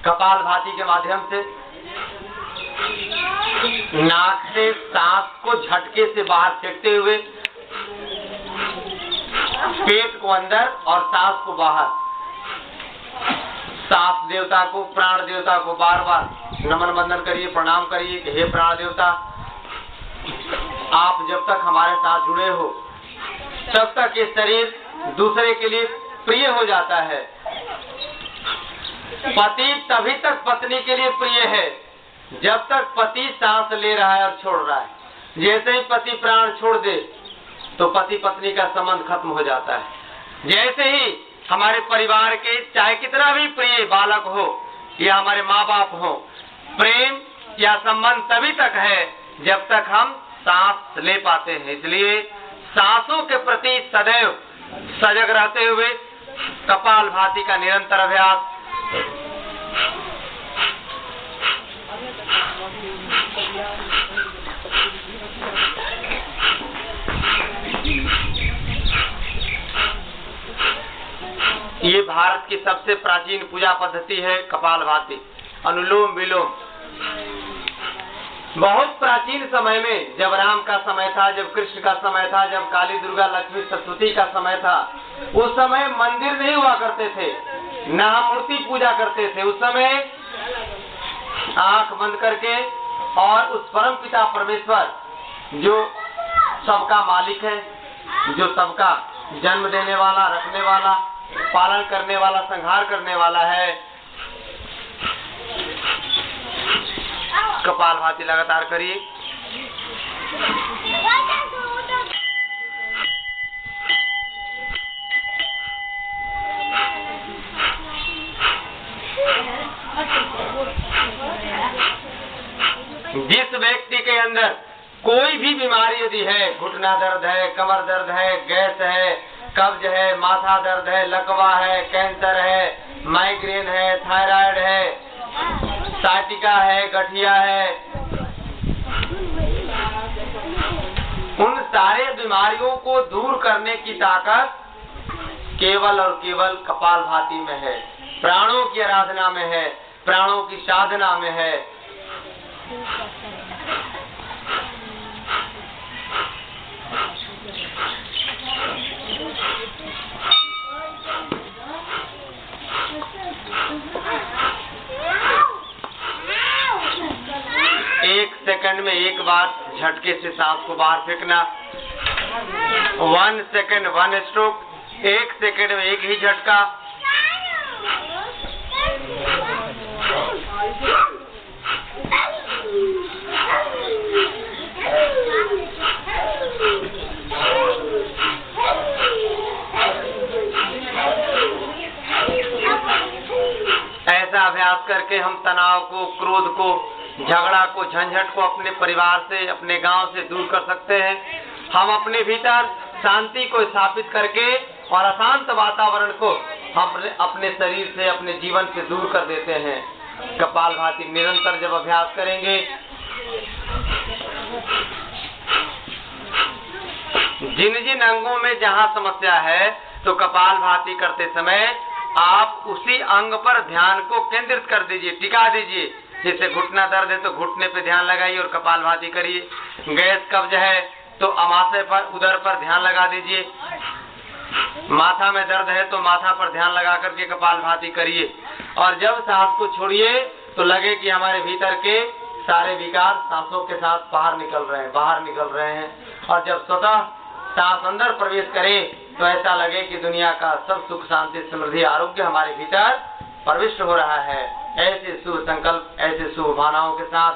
कपालभाति के माध्यम से नाक से सांस को झटके से बाहर फेंकते हुए पेट को अंदर और सांस को बाहर, सांस देवता को, प्राण देवता को बार बार नमन वंदन करिए, प्रणाम करिए कि हे प्राण देवता, आप जब तक हमारे साथ जुड़े हो तब तक ये शरीर दूसरे के लिए प्रिय हो जाता है। पति तभी तक पत्नी के लिए प्रिय है जब तक पति सांस ले रहा है और छोड़ रहा है। जैसे ही पति प्राण छोड़ दे तो पति पत्नी का संबंध खत्म हो जाता है। जैसे ही हमारे परिवार के चाहे कितना भी प्रिय बालक हो या हमारे माँ बाप हो, प्रेम या संबंध तभी तक है जब तक हम सांस ले पाते हैं। इसलिए सांसों के प्रति सदैव सजग रहते हुए कपालभाति का निरंतर अभ्यास ये भारत की सबसे प्राचीन पूजा पद्धति है कपालभाति, अनुलोम विलोम। बहुत प्राचीन समय में, जब राम का समय था, जब कृष्ण का समय था, जब काली दुर्गा लक्ष्मी सरस्वती का समय था, उस समय मंदिर नहीं हुआ करते थे, न हम मूर्ति पूजा करते थे। उस समय आंख बंद करके और उस परम पिता परमेश्वर जो सबका मालिक है, जो सबका जन्म देने वाला, रखने वाला, पालन करने वाला, संहार करने वाला है, कपालभाति लगातार करिए। जिस व्यक्ति के अंदर कोई भी बीमारी यदि है, घुटना दर्द है, कमर दर्द है, गैस है, कब्ज है, माथा दर्द है, लकवा है, कैंसर है, माइग्रेन है, थायराइड है, साइटिका है, गठिया है, उन सारे बीमारियों को दूर करने की ताकत केवल और केवल कपालभाति में है, प्राणों की आराधना में है, प्राणों की साधना में है। एक सेकंड में एक बार झटके से सांस को बाहर फेंकना। 1 सेकंड 1 स्ट्रोक, 1 सेकंड में एक ही झटका। ऐसा अभ्यास करके हम तनाव को, क्रोध को, झगड़ा को, झंझट को अपने परिवार से, अपने गांव से दूर कर सकते हैं। हम अपने भीतर शांति को स्थापित करके और अशांत वातावरण को हम अपने शरीर से, अपने जीवन से दूर कर देते हैं। कपालभाति निरंतर जब अभ्यास करेंगे, जिन जिन अंगों में जहां समस्या है, तो कपालभाति करते समय आप उसी अंग पर ध्यान को केंद्रित कर दीजिए, टिका दीजिए। जैसे घुटना दर्द है तो घुटने पे ध्यान लगाइए और कपालभाति करिए। गैस कब्ज है तो अमाशय पर, उदर पर ध्यान लगा दीजिए। माथा में दर्द है तो माथा पर ध्यान लगा करके कपालभाति करिए। और जब सांस को छोड़िए तो लगे कि हमारे भीतर के सारे विकार सांसों के साथ बाहर निकल रहे हैं। और जब स्वतः सांस अंदर प्रवेश करे तो ऐसा लगे कि दुनिया का सब सुख, शांति, समृद्धि, आरोग्य हमारे भीतर प्रविष्ट हो रहा है। ऐसे शुभ संकल्प, ऐसे शुभ भावनाओं के साथ